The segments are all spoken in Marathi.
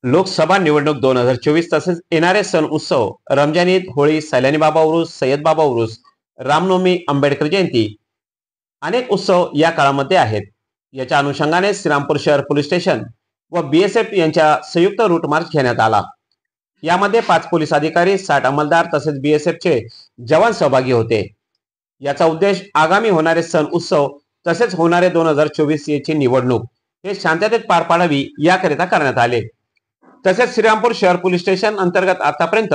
लोकसभा निवडणूक 2024 तसेच येणारे सण उत्सव रमजान ईद, होळी, सैलानी बाबा उरूस, सय्यद बाबा उरूस, रामनवमी, आंबेडकर जयंती अनेक उत्सव या काळामध्ये आहेत. याच्या अनुषंगाने श्रीरामपूर शहर पोलीस स्टेशन व बीएसएफ यांच्या संयुक्त रूट मार्च घेण्यात आला. यामध्ये 5 पोलीस अधिकारी, 60 अंमलदार तसेच बीएसएफचे जवान सहभागी होते. याचा उद्देश आगामी होणारे सण उत्सव तसेच होणारे 2024 ची निवडणूक हे शांततेत पार पाडावी याकरिता करण्यात आले. तसेच श्रीरामपूर शहर पोलीस स्टेशन अंतर्गत आतापर्यंत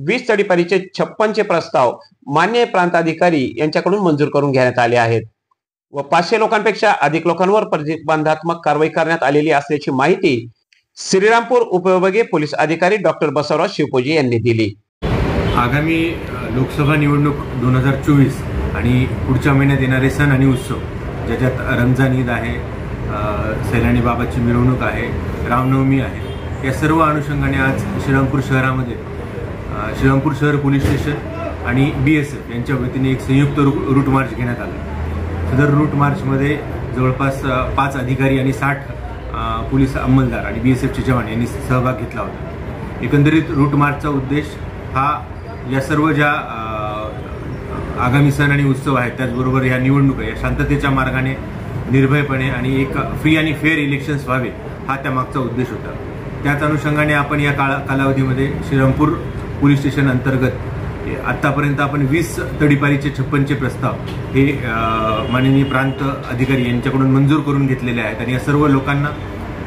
20 तडीपारीचे 56 प्रस्ताव मान्य प्रांताधिकारी यांच्याकडून मंजूर करून घेण्यात आले आहेत व 500 लोकांपेक्षा अधिक लोकांवर प्रतिबंधात्मक कारवाई करण्यात आलेली असल्याची माहिती श्रीरामपूर उपविभागीय पोलीस अधिकारी डॉक्टर बसवराज शिवपूजी यांनी दिली. आगामी लोकसभा निवडणूक 2024 आणि पुढच्या महिन्यात येणारे सण आणि उत्सव ज्याच्यात रमजान ईद आहे, सैलानी बाबाची मिरवणूक आहे, रामनवमी आहे, या सर्व अनुषंगाने आज श्रीरामपूर शहरामध्ये श्रीरामपूर शहर पोलीस स्टेशन आणि बीएसएफ यांच्या वतीने एक संयुक्त रूट मार्च घेण्यात आला. सदर रूट मार्चमध्ये जवळपास 5 अधिकारी आणि 60 पोलीस अंमलदार आणि बीएसएफचे जवान यांनी सहभाग घेतला होता. एकंदरीत रूट मार्चचा उद्देश हा या सर्व ज्या आगामी सण आणि उत्सव आहेत त्याचबरोबर या निवडणुका या शांततेच्या मार्गाने निर्भयपणे आणि एक फ्री आणि फेअर इलेक्शन्स व्हावे हा त्यामागचा उद्देश होता. त्याच अनुषंगाने आपण या कालावधीमध्ये श्रीरामपूर पोलीस स्टेशन अंतर्गत आतापर्यंत आपण 20 तडीपारीचे 56 प्रस्ताव हे माननीय प्रांत अधिकारी यांच्याकडून मंजूर करून घेतलेले आहेत आणि या सर्व लोकांना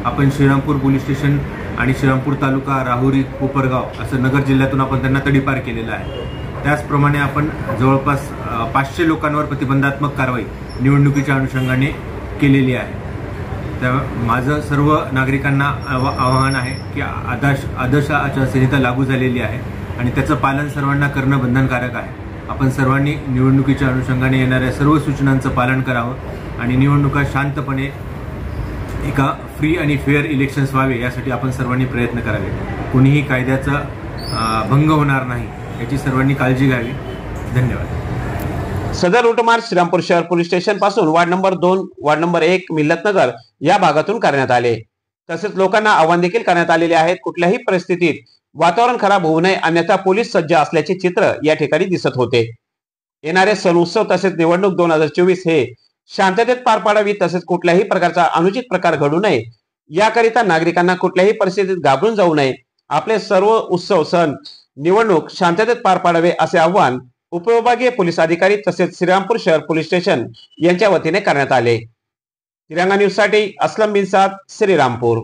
आपण श्रीरामपूर पोलीस स्टेशन आणि श्रीरामपूर तालुका, राहुरी, कोपरगाव असं नगर जिल्ह्यातून आपण त्यांना तडीपार केलेला आहे. त्याचप्रमाणे आपण जवळपास 500 लोकांवर प्रतिबंधात्मक कारवाई निवडणुकीच्या अनुषंगाने केलेली आहे. त्या माझं सर्व नागरिकांना आवाहन आहे की आदर्श आचारसंहिता लागू झालेली आहे आणि त्याचं पालन सर्वांना करणं बंधनकारक आहे. आपण सर्वांनी निवडणुकीच्या अनुषंगाने येणाऱ्या सर्व सूचनांचं पालन करावं आणि निवडणुका शांतपणे एका फ्री आणि फेअर इलेक्शन्स व्हावे यासाठी आपण सर्वांनी प्रयत्न करावे. कोणीही कायद्याचा भंग होणार नाही याची सर्वांनी काळजी घ्यावी. धन्यवाद. सदर रूट मार्च श्रीरामपूर शहर पोलीस स्टेशन पासून ward number 2, ward number 1, Millatnagar या भागातून करण्यात आले. तसेच लोकांना आवाहन देखील करण्यात आलेले आहेत कुठल्याही परिस्थितीत वातावरण खराब होऊ नये अन्यथा पोलीस सज्ज असल्याचे चित्र या ठिकाणी दिसत होते. येणारे सण उत्सव तसेच निवडणूक 2024 हे शांततेत पार पाडावी तसेच कुठल्याही प्रकारचा अनुचित प्रकार घडू नये याकरिता नागरिकांना कुठल्याही परिस्थितीत घाबरून जाऊ नये, आपले सर्व उत्सव सण निवडणूक शांततेत पार पाडावे असे आवाहन उपविभागीय पोलीस अधिकारी तसेच श्रीरामपूर शहर पोलीस स्टेशन यांच्या वतीने करण्यात आले. तिरंगा न्यूज साठी असलम बिन साद, श्रीरामपूर.